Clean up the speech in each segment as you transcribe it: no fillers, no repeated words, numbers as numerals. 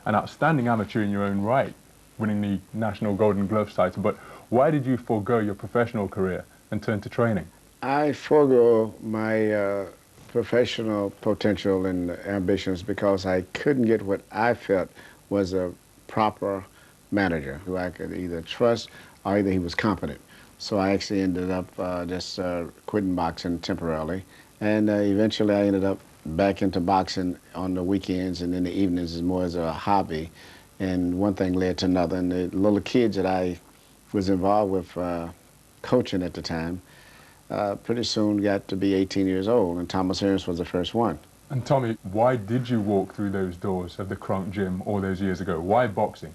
an outstanding amateur in your own right, winning the National Golden Glove title, but why did you forego your professional career and turn to training? I forego my professional potential and ambitions because I couldn't get what I felt was a proper manager who I could either trust or either he was competent. So I actually ended up just quitting boxing temporarily, and eventually I ended up back into boxing on the weekends and in the evenings as more as a hobby. And one thing led to another, and the little kids that I was involved with coaching at the time pretty soon got to be 18 years old, and Thomas Hearns was the first one. And Tommy, why did you walk through those doors of the Kronk gym all those years ago? Why boxing?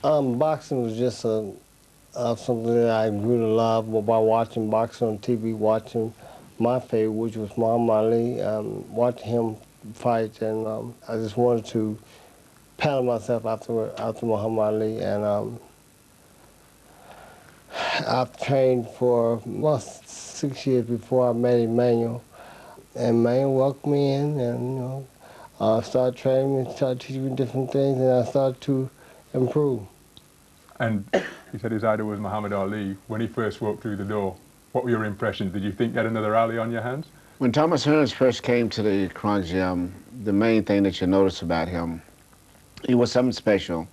Boxing was just something that I grew to love by watching boxing on TV, watching my favorite, which was Muhammad Ali, watching him fight, and I just wanted to pattern myself after Muhammad Ali, and I've trained for about 6 years before I met Emanual, and Manny welcomed me in, and started training me, started teaching me different things, and I started to improve. And you said his idol was Muhammad Ali. When he first walked through the door, what were your impressions? Did you think you had another Ali on your hands? When Thomas Hearns first came to the Kronk gym, the main thing that you notice about him, he was something special.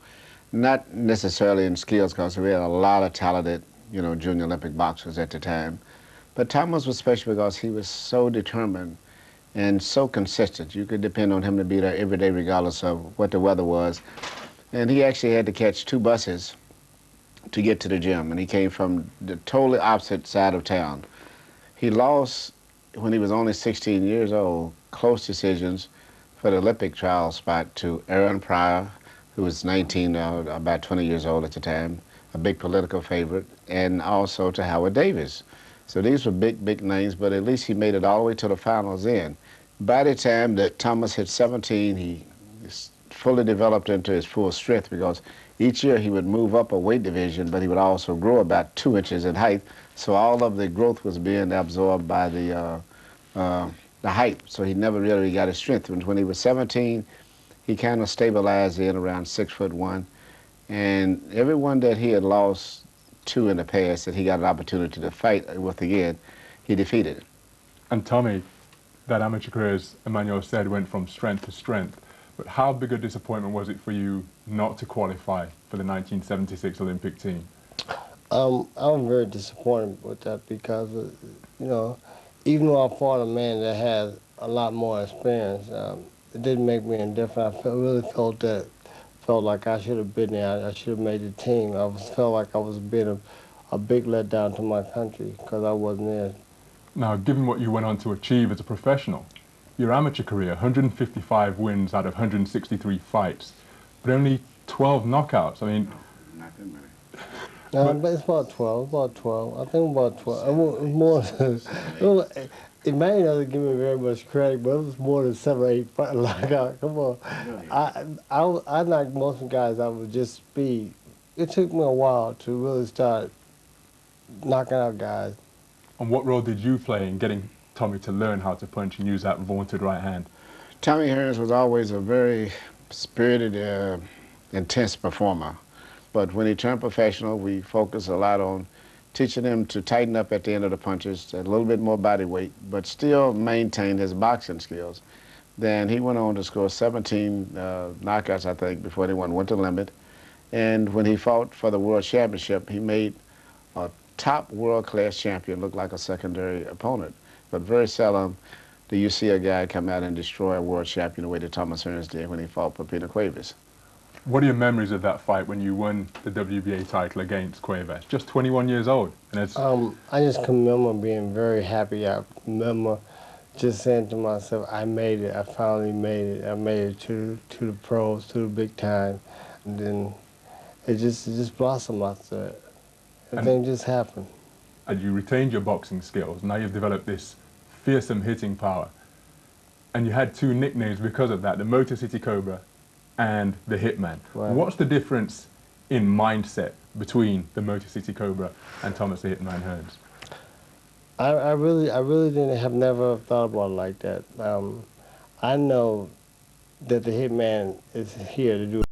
Not necessarily in skills, because we had a lot of talented, junior Olympic boxers at the time. But Thomas was special because he was so determined and so consistent. You could depend on him to be there every day regardless of what the weather was. And he actually had to catch 2 buses to get to the gym, and he came from the totally opposite side of town. He lost, when he was only 16 years old, close decisions for the Olympic trial spot to Aaron Pryor, who was 19, about 20 years old at the time, a big political favorite, and also to Howard Davis. So these were big, big names, but at least he made it all the way to the finals in. By the time that Thomas hit 17, he fully developed into his full strength, because each year he would move up a weight division, but he would also grow about 2 inches in height. So all of the growth was being absorbed by the height. So he never really got his strength. When he was 17, he kind of stabilized in around 6'1", and everyone that he had lost to in the past that he got an opportunity to fight with again, he defeated. And Tommy, that amateur career, as Emanual said, went from strength to strength. But how big a disappointment was it for you not to qualify for the 1976 Olympic team? I'm very disappointed with that because, even though I fought a man that had a lot more experience, it didn't make me indifferent. I really felt like I should have been there. I should have made the team. Felt like I was being a big letdown to my country because I wasn't there. Now, given what you went on to achieve as a professional, your amateur career, 155 wins out of 163 fights, but only 12 knockouts. I mean... Not that many. But it's about 12, I think about 12. More, it may not give me very much credit, but it was more than 7 or 8 knockouts. Come on. I knocked most of the guys out with just speed. It took me a while to really start knocking out guys. And what role did you play in getting Tommy to learn how to punch and use that vaunted right hand? Tommy Hearns was always a very spirited, intense performer. But when he turned professional, we focused a lot on teaching him to tighten up at the end of the punches, a little bit more body weight, but still maintain his boxing skills. Then he went on to score 17 knockouts, I think, before anyone went to limit. And when he fought for the World Championship, he made a top world-class champion look like a secondary opponent. But very seldom do you see a guy come out and destroy a world champion the way that Thomas Hearns did when he fought Pepino Cuevas. What are your memories of that fight when you won the WBA title against Cuevas? Just 21 years old. And it's... I just can remember being very happy. I remember just saying to myself, I made it. I finally made it. I made it to the pros, to the big time. And then it just blossomed after that. Everything just happened. And you retained your boxing skills. Now you've developed this fearsome hitting power. And you had 2 nicknames because of that, the Motor City Cobra and the Hitman. Right. What's the difference in mindset between the Motor City Cobra and Thomas the Hitman Hearns? I really never thought about it like that. I know that the hitman is here to do